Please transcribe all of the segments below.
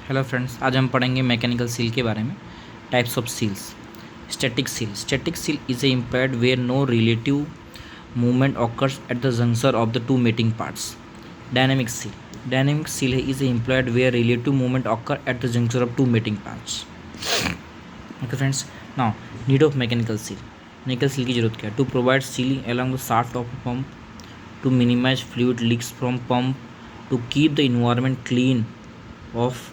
Hello friends, आज हम पढ़ेंगे मैकेनिकल सील के बारे में। Types of seals. Static seal is a impaired where no relative movement occurs at the juncture of the two mating parts. Dynamic seal is a impaired where relative movement occur at the juncture of two mating parts. Okay friends, now need of mechanical seal की जरूरत क्या है? To provide sealing along the shaft of a pump, to minimize fluid leaks from pump, to keep the environment clean of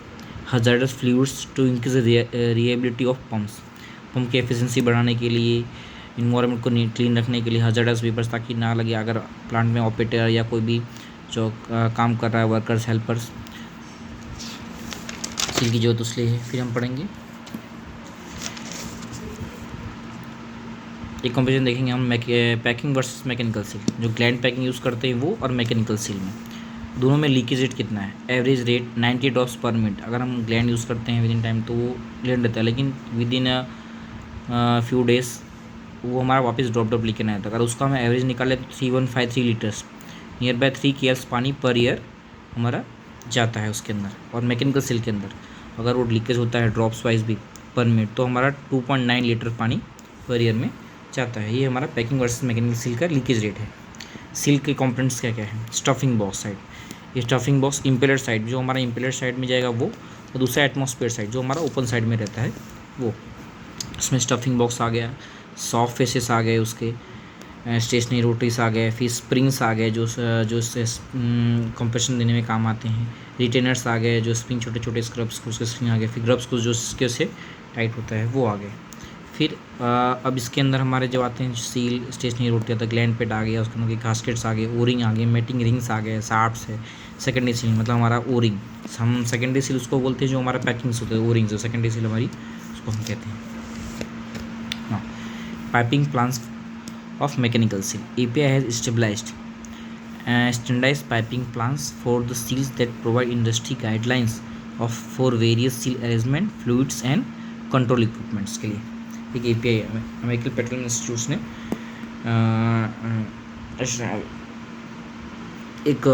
hazardous fluids, to increase the reliability of pumps. Pump की efficiency बढ़ाने के लिए, environment को clean रखने के लिए, hazardous vapours ताकि ना लगे अगर प्लांट में ऑपरेटर या कोई भी जो काम कर रहा है, वर्कर्स, हेल्पर्स, सील की जरूरत उसलिए है। फिर हम पढ़ेंगे एक कंपेरिजन देखेंगे हम पैकिंग वर्सेस मैकेनिकल सील। जो ग्लैंड पैकिंग यूज़ करते हैं वो और मैकेनिकल सील में दोनों में लीकेज रेट कितना है? एवरेज रेट 90 ड्रॉप्स पर मिनट। अगर हम ग्लैंड यूज़ करते हैं विद इन टाइम तो वो ग्लैंड रहता है, लेकिन विद इन फ्यू डेज वो हमारा वापस ड्रॉप लीकेज आया था। अगर उसका हम एवरेज निकालें तो 3153 लीटर्स, नियर बाय 3 kL पानी पर ईयर हमारा जाता है उसके अंदर। और मैकेनिकल सील के अंदर अगर वो लीकेज होता है ड्रॉप्स वाइज भी पर मिनट तो हमारा 2.9 लीटर पानी पर ईयर में जाता है। ये हमारा पैकिंग वर्सेस मैकेनिकल सील का लीकेज रेट है। सील के कंपोनेंट्स क्या क्या है? स्टफिंग बॉक्स साइड, ये स्टफिंग बॉक्स इम्पेलर साइड जो हमारा इम्पेलर साइड में जाएगा वो, और दूसरा एटमॉस्फेयर साइड जो हमारा ओपन साइड में रहता है वो। इसमें स्टफिंग बॉक्स आ गया, सॉफ्ट फेसेस आ गए, उसके स्टेशनरी रोटरीज आ गए, फिर स्प्रिंग्स आ गए जो कंप्रेशन देने में काम आते हैं, रिटेनर्स आ गए जो स्प्रिंग छोटे छोटे स्क्रब्स को उसके स्प्रिंग आ गए, फिर ग्रब्स को जो इसके से टाइट होता है वो आ गए। फिर अब इसके अंदर हमारे जब आते हैं सील स्टेशनरी रोटी आता है, ग्लैंड पेट आ गया, उसके अंदर गास्केट्स आ गए, ओरिंग आ गए, मेटिंग रिंग्स आ गए, शाफ्ट्स है। सेकेंडरी सील मतलब हमारा ओरिंग, हम सेकेंडरी सील उसको बोलते हैं जो हमारा पैकिंग्स होते हैं, ओरिंग्स जो सेकेंडरी सील हमारी उसको हम कहते हैं। हाँ, piping plans of mechanical seal. API has stabilized standardized piping plans for the seals that provide industry guidelines for various seal arrangement, fluids and control equipments के लिए। एक API है अमेरिकन पेट्रोलियम इंस्टीट्यूट्स ने एक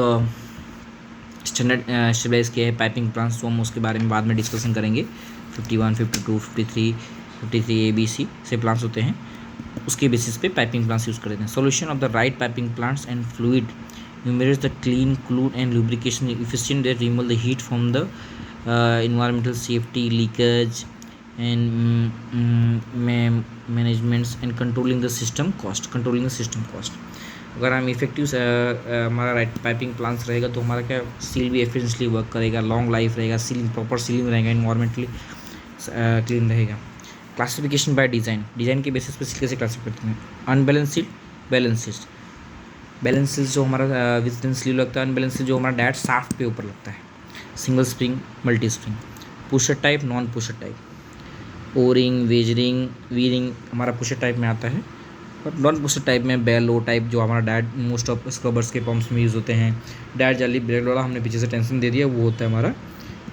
स्टैंडर्ड स्टेबलाइज किया है piping plans, तो हम उसके बारे में बाद में डिस्कशन करेंगे। 51, 52, 53, 53 ABC से प्लान्स होते हैं, उसके बेसिस पे पाइपिंग प्लान्स यूज़ करते हैं। Solution of the right piping plants and fluid numerates the clean clued and lubrication efficient that remove the heat from the environmental safety, leakage and managements and controlling the system cost। अगर हम effective हमारा right piping plans रहेगा तो हमारा क्या seal भी efficiently work करेगा, long life रहेगा, सीलिंग प्रॉपर सीलिंग रहेगा, इन्वायरमेंटली क्लीन रहेगा। क्लासिफिकेशन बाय डिज़ाइन के बेसिस पे सील कैसे क्लासिफाई करते हैं? Unbalance seal, balance seal. Balance seal जो हमारा विद स्लीव लगता है, अनबैलेंस सील जो हमारा डायरेक्ट शाफ्ट पे ऊपर लगता है। Single spring, multi spring, pusher type, non pusher type, O-ring, wagering, veering हमारा पुशर टाइप में आता है, और नॉन पुशर टाइप में बेलो टाइप जो हमारा डायरेक्ट मोस्ट ऑफ स्क्रबर्स के पंप्स में यूज़ होते हैं। डायरेक्ट जाली ब्रेक वाला हमने पीछे से टेंशन दे दिया, वो होता है हमारा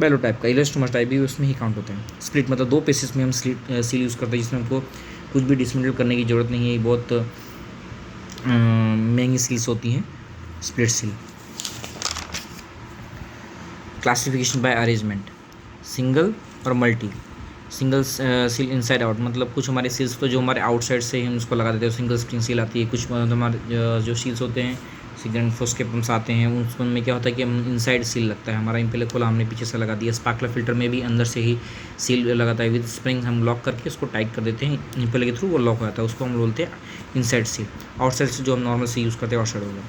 बेलो टाइप का। इलास्टोमर टाइप भी उसमें ही काउंट होते हैं। स्प्लिट मतलब 2 पीसेस में हम सील यूज़ करते हैं, जिसमें हमको कुछ भी डिसमेंटल करने की ज़रूरत नहीं है। बहुत महंगी सील्स होती हैं split seal. Classification by arrangement, single और multi. Single seal inside out मतलब कुछ हमारे सील्स को जो हमारे आउटसाइड से हम उसको लगा देते हैं सिंगल स्प्रिंग सील आती है। कुछ हमारे जो सील्स होते हैं सेकेंड फोर्स के पंप्स आते हैं उनमें क्या होता है कि हम इनसाइड सील लगता है हमारा। इम्पेलर खोला हमने पीछे से लगा दिया। स्पार्कलर फिल्टर में भी अंदर से ही सील लगाता है, विद स्प्रिंग हम लॉक करके उसको टाइट कर देते हैं इम्पेलर के थ्रू, वो लॉक हो जाता है, उसको हम बोलते हैं इनसाइड सील। आउटसाइड से जो हम नॉर्मल से यूज़ करते हैं आउटसाइड होगा।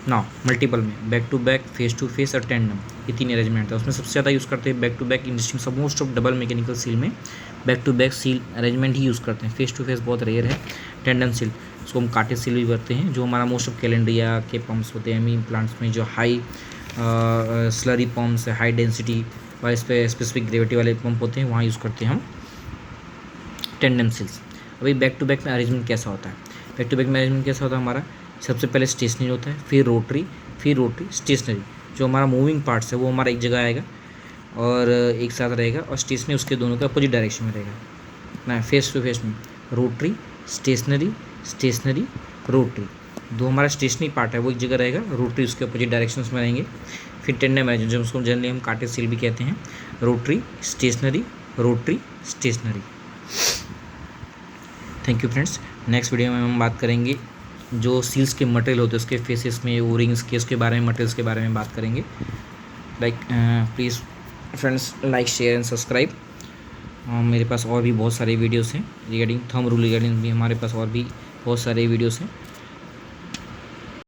नाउ मल्टीपल में back to back, face to face और टेंडम, ये 3 अरेंजमेंट है। उसमें सबसे ज़्यादा यूज़ करते हैं बैक टू बैक इंडस्ट्री, सब most of double mechanical seal में back to back seal arrangement ही यूज़ करते हैं। फेस टू फेस बहुत रेयर है। टेंडम सील उसको हम काटे सील भी करते हैं, जो हमारा मोस्ट ऑफ कैलेंड्रिया के पंप्स होते हैं एमी प्लांट्स में, जो हाई स्लरी पंप्स है, हाई डेंसिटी और इस पर स्पेसिफिक ग्रेविटी वाले पंप होते हैं, वहाँ यूज़ करते हैं हम टेंडम सील्स। अभी बैक टू बैक में अरेंजमेंट कैसा होता है? बैक टू बैक में अरेंजमेंट कैसा होता है हमारा? सबसे पहले स्टेशनरी होता है, फिर रोटरी, स्टेशनरी। जो हमारा मूविंग पार्ट्स है वो हमारा एक जगह आएगा और एक साथ रहेगा, और स्टेशनरी उसके दोनों का अपोजिट डायरेक्शन में रहेगा ना। फेस टू फेस में रोटरी, स्टेशनरी, रोटरी। दो हमारा स्टेशनरी पार्ट है वो एक जगह रहेगा, रोटरी उसके अपोजिट डायरेक्शंस में रहेंगे। फिर टेंडम एजेंट, जो उसको जनरली हम कांटे सील भी कहते हैं। Rotary stationary, rotary stationary. Thank you friends. Next video में हम बात करेंगे जो सील्स के मटेरियल होते हैं उसके फेसेस में, ओ रिंग्स के, उसके बारे में, मटेरियल्स के बारे में बात करेंगे। Like please friends like share and subscribe. मेरे पास और भी बहुत सारे वीडियोस हैं रिगार्डिंग थंब रूल, रिगार्डिंग भी हमारे पास और भी बहुत सारे वीडियोस हैं।